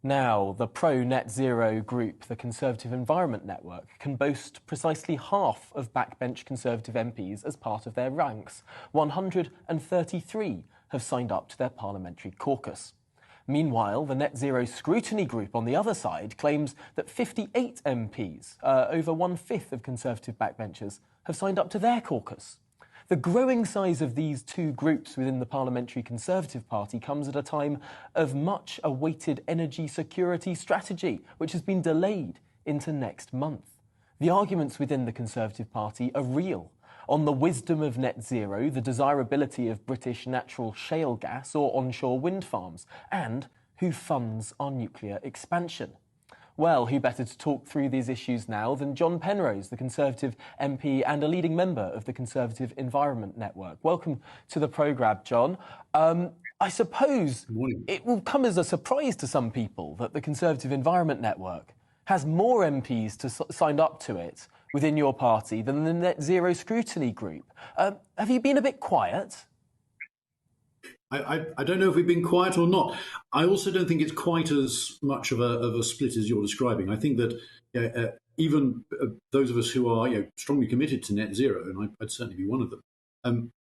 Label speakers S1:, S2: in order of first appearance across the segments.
S1: Now, the pro-net zero group, the Conservative Environment Network, can boast precisely half of backbench Conservative MPs as part of their ranks. 133 have signed up to their parliamentary caucus. Meanwhile, the Net Zero Scrutiny Group on the other side claims that 58 MPs, over one-fifth of Conservative backbenchers, have signed up to their caucus. The growing size of these two groups within the Parliamentary Conservative Party comes at a time of much awaited energy security strategy, which has been delayed into next month. The arguments within the Conservative Party are real on the wisdom of net zero, the desirability of British natural shale gas or onshore wind farms, and who funds our nuclear expansion. Well, who better to talk through these issues now than John Penrose, the Conservative MP and a leading member of the Conservative Environment Network. Welcome to the programme, John. I suppose it will come as a surprise to some people that the Conservative Environment Network has more MPs signed up to it within your party than the Net Zero Scrutiny Group. Have you been a bit quiet?
S2: I don't know if we've been quiet or not. I also don't think it's quite as much of a split as you're describing. I think that even those of us who are strongly committed to net zero, and I'd certainly be one of them,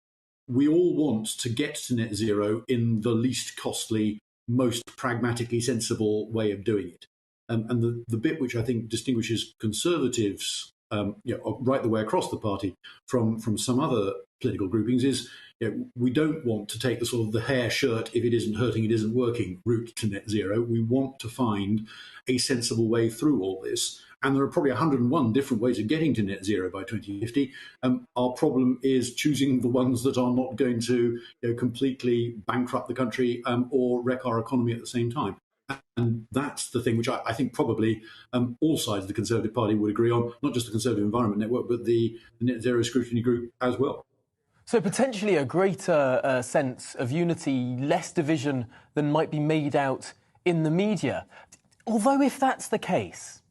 S2: we all want to get to net zero in the least costly, most pragmatically sensible way of doing it. And the bit which I think distinguishes Conservatives right the way across the party from some other political groupings is we don't want to take the sort of the hair shirt, if it isn't hurting, it isn't working route to net zero. We want to find a sensible way through all this. And there are probably 101 different ways of getting to net zero by 2050. Our problem is choosing the ones that are not going to completely bankrupt the country or wreck our economy at the same time. And that's the thing which I think probably all sides of the Conservative Party would agree on, not just the Conservative Environment Network, but the Net Zero Scrutiny Group as well.
S1: So potentially a greater sense of unity, less division than might be made out in the media. Although if that's the case,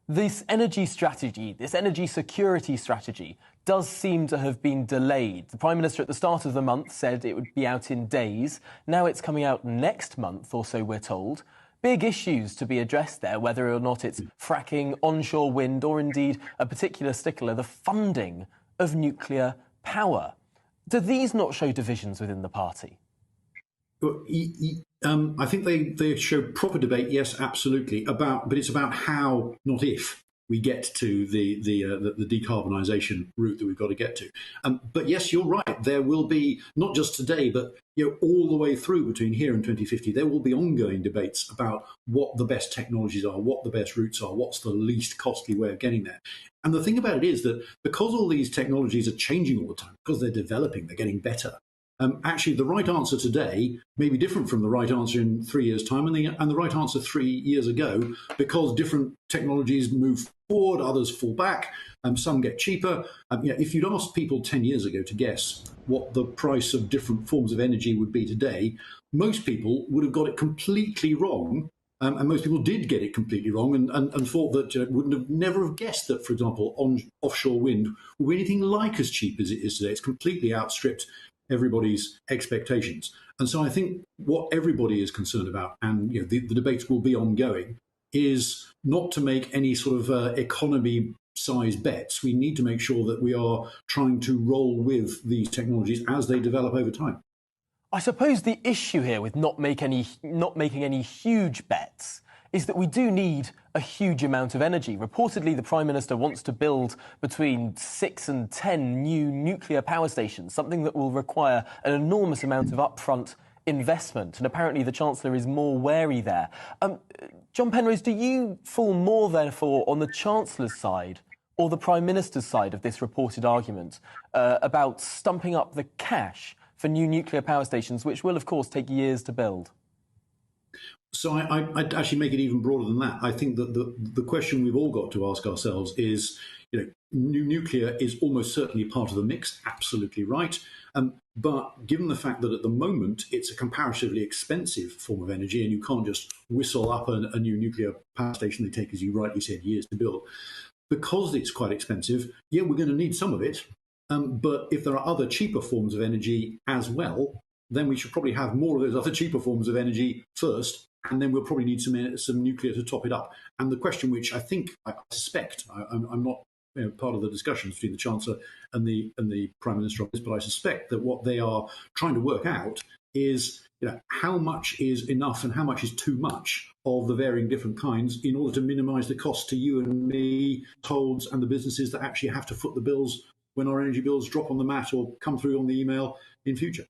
S1: this energy strategy, this energy security strategy, does seem to have been delayed. The Prime Minister at the start of the month said it would be out in days. Now it's coming out next month, or so we're told. Big issues to be addressed there, whether or not it's fracking, onshore wind, or indeed a particular stickler, the funding of nuclear power. Do these not show divisions within the party?
S2: I think they show proper debate, yes, absolutely, but it's about how, not if, we get to the decarbonisation route that we've got to get to. But yes, you're right. There will be, not just today, but all the way through between here and 2050, there will be ongoing debates about what the best technologies are, what the best routes are, what's the least costly way of getting there. And the thing about it is that because all these technologies are changing all the time, because they're developing, they're getting better, actually the right answer today may be different from the right answer in 3 years' time and the right answer 3 years ago, because different technologies move forward, others fall back, some get cheaper. If you'd asked people 10 years ago to guess what the price of different forms of energy would be today, most people would have got it completely wrong. And most people did get it completely wrong and thought that never have guessed that, for example, offshore wind will be anything like as cheap as it is today. It's completely outstripped everybody's expectations. And so I think what everybody is concerned about, and the debates will be ongoing, is not to make any sort of economy-sized bets. We need to make sure that we are trying to roll with these technologies as they develop over time.
S1: I suppose the issue here with not making any huge bets is that we do need a huge amount of energy. Reportedly, the Prime Minister wants to build between 6 and 10 new nuclear power stations, something that will require an enormous amount of upfront investment. And apparently the Chancellor is more wary there. John Penrose, do you fall more, therefore, on the Chancellor's side or the Prime Minister's side of this reported argument about stumping up the cash for new nuclear power stations, which will, of course, take years to build?
S2: So I'd actually make it even broader than that. I think that the question we've all got to ask ourselves is, new nuclear is almost certainly part of the mix, absolutely right. But given the fact that at the moment it's a comparatively expensive form of energy and you can't just whistle up a new nuclear power station, they take, as you rightly said, years to build. Because it's quite expensive, we're going to need some of it. But if there are other cheaper forms of energy as well, then we should probably have more of those other cheaper forms of energy first and then we'll probably need some nuclear to top it up. And the question, which I suspect, I'm not part of the discussions between the Chancellor and the Prime Minister on this, but I suspect that what they are trying to work out is how much is enough and how much is too much of the varying different kinds in order to minimise the cost to you and me, households and the businesses that actually have to foot the bills when our energy bills drop on the mat or come through on the email in future.